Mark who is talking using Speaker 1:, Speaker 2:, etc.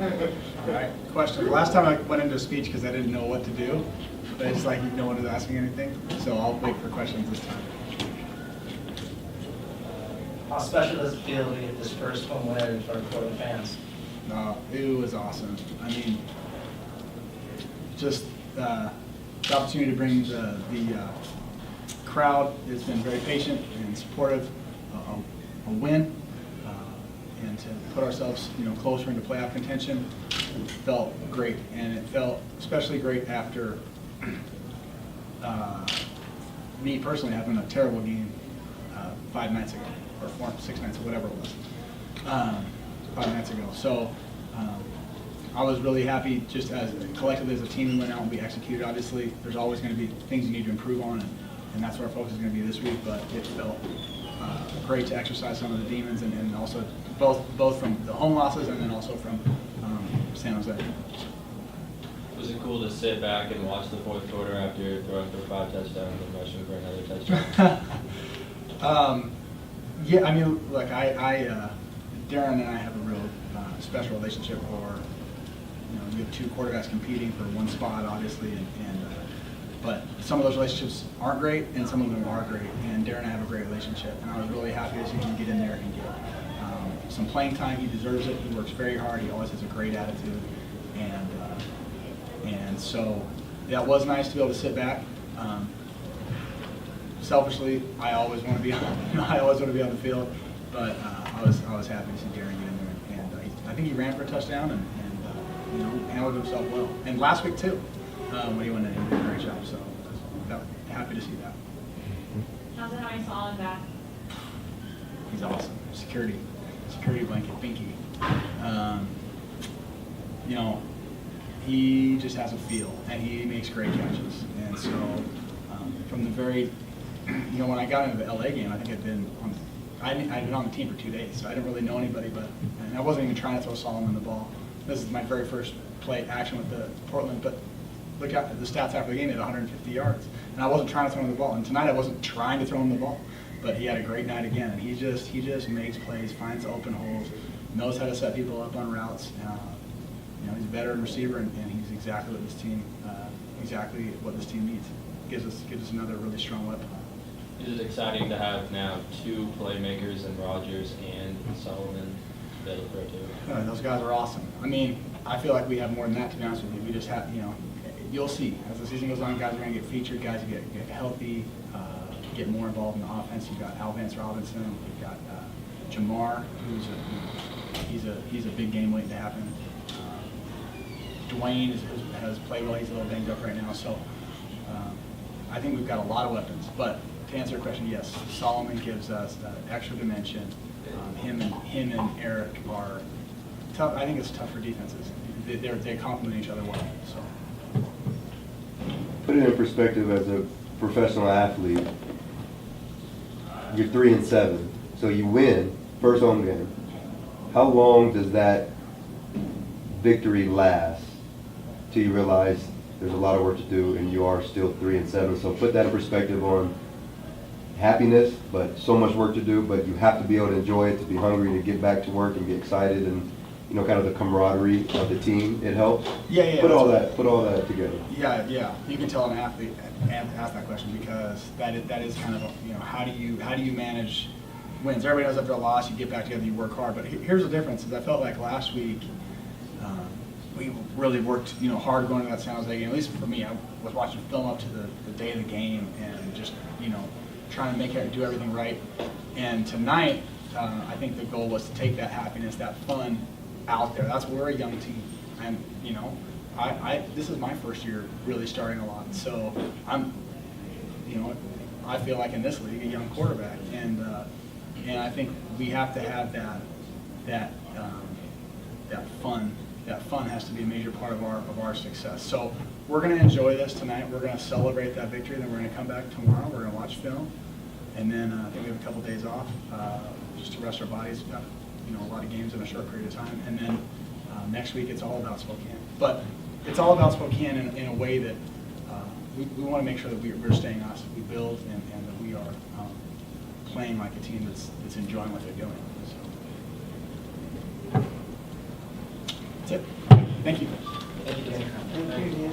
Speaker 1: All right, question. Last time I went into a speech because I didn't know what to do. But it's like no one was asking anything, so I'll wait for questions this time.
Speaker 2: How special does it feel to get this first home win in front of Portland fans?
Speaker 1: It was awesome. I mean, just the opportunity to bring the crowd has been very patient and supportive. A win, and to put ourselves, closer into playoff contention felt great, and it felt especially great after me personally having a terrible game 5 nights ago, or 6 nights, or whatever it was, 5 nights ago. So I was really happy, just as collectively as a team, we went out and we executed. Obviously, there's always going to be things you need to improve on, and that's where our focus is going to be this week. But it felt great to exercise some of the demons, and also both from the home losses and then also from San Jose.
Speaker 3: Was it cool to sit back and watch the fourth quarter after throwing for 5 touchdowns and rushing for another touchdown?
Speaker 1: Yeah, I mean, look, Darren and I have a real special relationship where, we have 2 quarterbacks competing for one spot, obviously, but some of those relationships aren't great, and some of them are great, and Darren and I have a great relationship, and I was really happy to see him get in there and get some playing time. He deserves it. He works very hard. He always has a great attitude, and so that was nice to be able to sit back. Selfishly, I always want to be on the field, but I was happy to see Darren get in there, and I think he ran for a touchdown and handled himself well. And last week too, when he went in, he did a great job. So happy to see that.
Speaker 4: How's it having Solomon back?
Speaker 1: He's awesome. Security blanket, Binky. He just has a feel, and he makes great catches. And so, from the very, when I got into the LA game, I think I'd been on the team for 2 days, so I didn't really know anybody. And I wasn't even trying to throw Solomon the ball. This is my very first play action with the Portland, but look at the stats after the game. He had 150 yards, and I wasn't trying to throw him the ball. And tonight I wasn't trying to throw him the ball, but he had a great night again. And he just makes plays, finds open holes, knows how to set people up on routes. He's a veteran receiver, and he's exactly what this team needs. Gives us another really strong weapon.
Speaker 3: Is it exciting to have now 2 playmakers in Rodgers and Solomon to be able to throw to?
Speaker 1: Those guys are awesome. I mean, I feel like we have more than that, to be honest with you. We just have, you'll see as the season goes on, guys are going to get featured, guys get healthy, get more involved in the offense. You've got Alvance Robinson, you've got Jamar, he's a big game waiting to happen. Dwayne has played well. He's a little banged up right now, so I think we've got a lot of weapons. But to answer your question, yes, Solomon gives us extra dimension. Him and Eric are tough. I think it's tough for defenses. They complement each other well. So,
Speaker 5: put it in perspective as a professional athlete. You're 3-7, so you win first home game. How long does that victory last till you realize there's a lot of work to do and you are still 3-7? So put that in perspective on happiness, but so much work to do, but you have to be able to enjoy it, to be hungry to get back to work and be excited, and kind of the camaraderie of the team. It helps.
Speaker 1: Yeah.
Speaker 5: Put all that together.
Speaker 1: Yeah. You can tell an athlete and ask that question, because that is kind of how do you manage wins? Everybody knows after a loss you get back together, you work hard. But here's the difference: is I felt like last week we really worked hard going to that San Jose game. At least for me, I was watching film up to the day of the game and just trying to do everything right. And tonight, I think the goal was to take that happiness, that fun out there. That's we're a young team, and this is my first year really starting a lot. So I'm, I feel like in this league a young quarterback, and I think we have to have that fun. That fun has to be a major part of our success. So we're going to enjoy this tonight. We're going to celebrate that victory. Then we're going to come back tomorrow. We're going to watch film, and then I think we have a couple days off just to rest our bodies. We've got a lot of games in a short period of time, and then next week it's all about Spokane. But it's all about Spokane in a way that we want to make sure that we're staying us. We build and that we are playing like a team that's enjoying what they're doing. So. That's it. Thank you.
Speaker 2: Thank you, Danny.
Speaker 6: Thank you, Dan.